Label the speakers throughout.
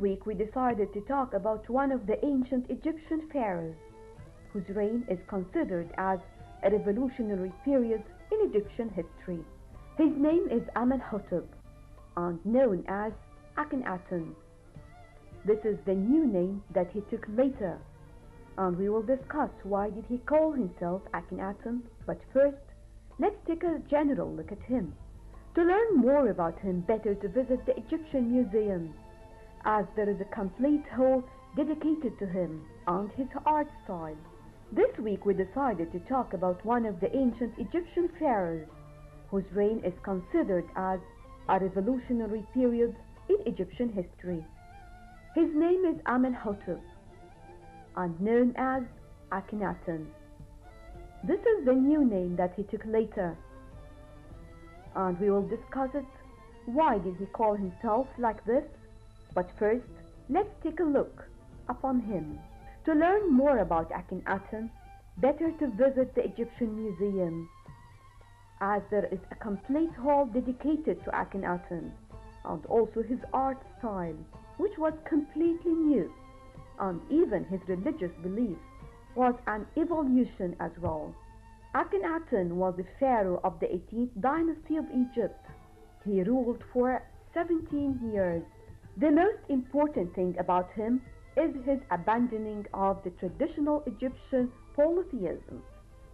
Speaker 1: week we decided to talk about one of the ancient Egyptian pharaohs, whose reign is considered as a revolutionary period in Egyptian history. His name is Amenhotep, and known as Akhenaten. This is the new name that he took later, and we will discuss why did he call himself Akhenaten. But first, let's take a general look at him. To learn more about him, better to visit the Egyptian Museum, as there is a complete hall dedicated to him and his art style. This week we decided to talk about one of the ancient Egyptian pharaohs, whose reign is considered as a revolutionary period in Egyptian history. His name is Amenhotep, and known as Akhenaten. This is the new name that he took later, and we will discuss it. Why did he call himself like this? But first, let's take a look upon him. To learn more about Akhenaten, better to visit the Egyptian Museum, as there is a complete hall dedicated to Akhenaten, and also his art style, which was completely new, and even his religious beliefs was an evolution as well. Akhenaten was the pharaoh of the 18th dynasty of Egypt. He ruled for 17 years. The most important thing about him is his abandoning of the traditional Egyptian polytheism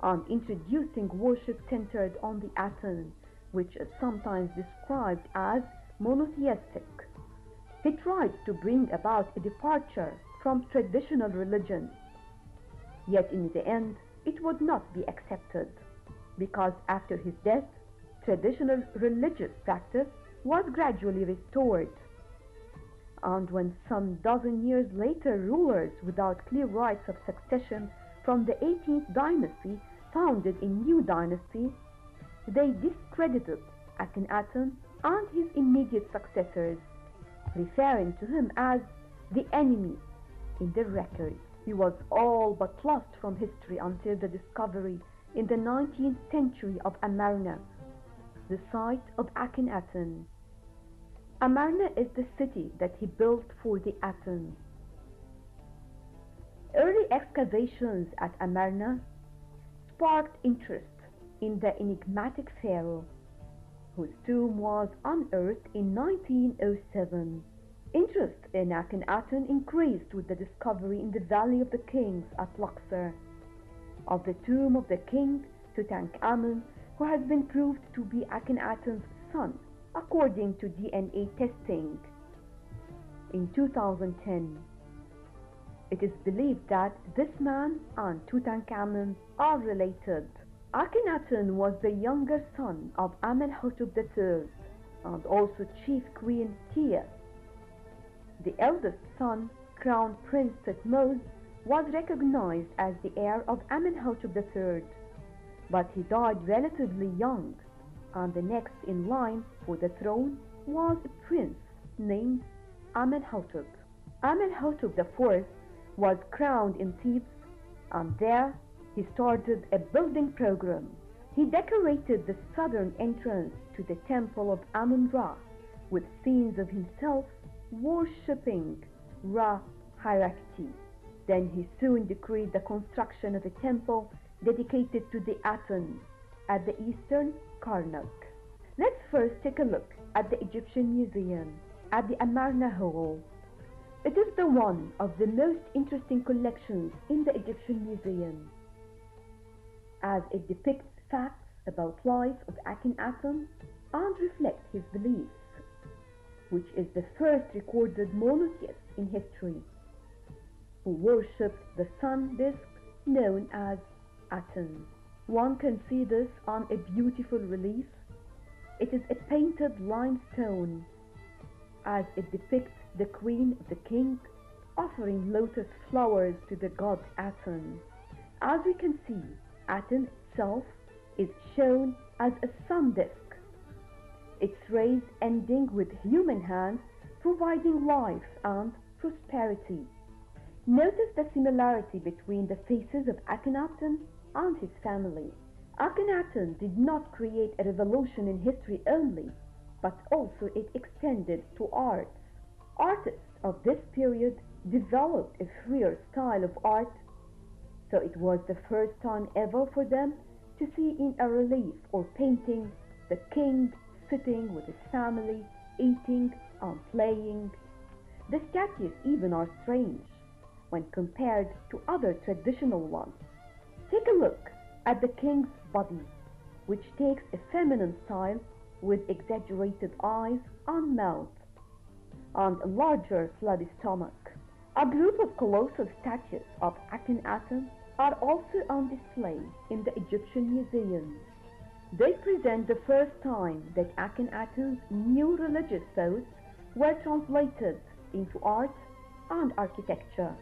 Speaker 1: and introducing worship centered on the Aten, which is sometimes described as monotheistic. He tried to bring about a departure from traditional religion, yet in the end it would not be accepted, because after his death, traditional religious practice was gradually restored. And when some dozen years later rulers without clear rights of succession from the 18th dynasty founded a new dynasty, they discredited Akhenaten and his immediate successors, referring to him as the enemy in their records. He was all but lost from history until the discovery in the 19th century of Amarna, the site of Akhenaten. Amarna is the city that he built for the Aten. Early excavations at Amarna sparked interest in the enigmatic pharaoh, whose tomb was unearthed in 1907. Interest in Akhenaten increased with the discovery in the Valley of the Kings at Luxor of the tomb of the king Tutankhamun, who has been proved to be Akhenaten's son according to DNA testing in 2010. It is believed that this man and Tutankhamun are related. Akhenaten was the younger son of Amenhotep III and also Chief Queen Tia. The eldest son, Crown Prince Thutmose, was recognized as the heir of Amenhotep III, but he died relatively young, and the next in line for the throne was a prince named Amenhotep. Amenhotep IV was crowned in Thebes, and there he started a building program. He decorated the southern entrance to the temple of Amun-Ra with scenes of himself worshipping Ra hierarchy. Then he soon decreed the construction of a temple dedicated to the Aten at the eastern Karnak. Let's first take a look at the Egyptian Museum at the Amarna Hall. It is the one of the most interesting collections in the Egyptian Museum, as it depicts facts about life of Akhenaten and reflects his beliefs, which is the first recorded monotheist in history, who worshipped the sun disk known as Aten. One can see this on a beautiful relief. It is a painted limestone, as it depicts the queen of the king offering lotus flowers to the god Aten. As we can see, Aten itself is shown as a sun disk, its rays ending with human hands providing life and prosperity. Notice the similarity between the faces of Akhenaten and his family. Akhenaten did not create a revolution in history only, but also it extended to arts. Artists of this period developed a freer style of art, so it was the first time ever for them to see in a relief or painting the king sitting with his family, eating and playing. The statues even are strange when compared to other traditional ones. Take a look at the king's body, which takes a feminine style with exaggerated eyes and mouth, and a larger flabby stomach. A group of colossal statues of Akhenaten are also on display in the Egyptian Museum. They present the first time that Akhenaten's new religious thoughts were translated into art and architecture.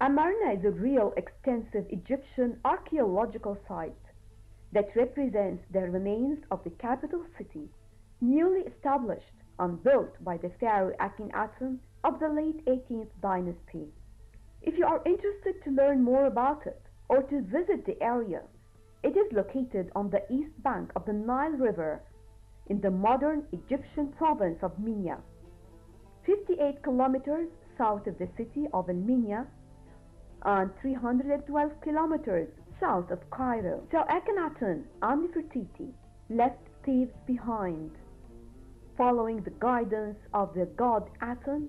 Speaker 1: Amarna is a real extensive Egyptian archaeological site that represents the remains of the capital city, newly established and built by the pharaoh Akhenaten of the late 18th dynasty. If you are interested to learn more about it or to visit the area, it is located on the east bank of the Nile River in the modern Egyptian province of Minya, 58 kilometers south of the city of El-Minya and 312 kilometers south of Cairo. So Akhenaten and Nefertiti left Thebes behind. Following the guidance of the god Aten,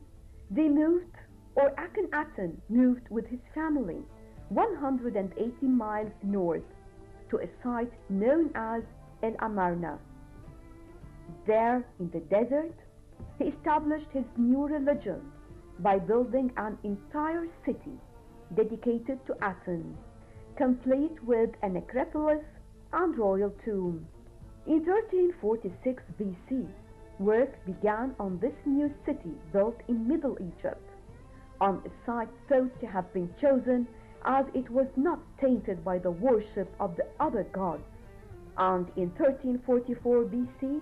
Speaker 1: Akhenaten moved with his family 180 miles north to a site known as El Amarna. There in the desert, he established his new religion by building an entire city dedicated to Aten, complete with a necropolis and royal tomb. In 1346 BC, work began on this new city built in Middle Egypt, on a site thought to have been chosen as it was not tainted by the worship of the other gods. And in 1344 BC,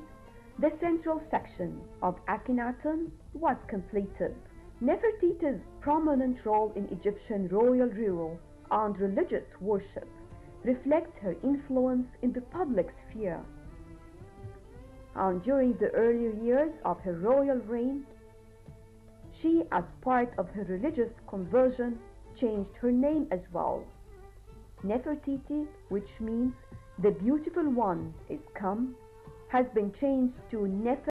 Speaker 1: the central section of Akhenaten was completed. Nefertiti's prominent role in Egyptian royal rule and religious worship reflects her influence in the public sphere. And during the earlier years of her royal reign, she, as part of her religious conversion, changed her name as well. Nefertiti, which means the beautiful one is come, has been changed to Nefer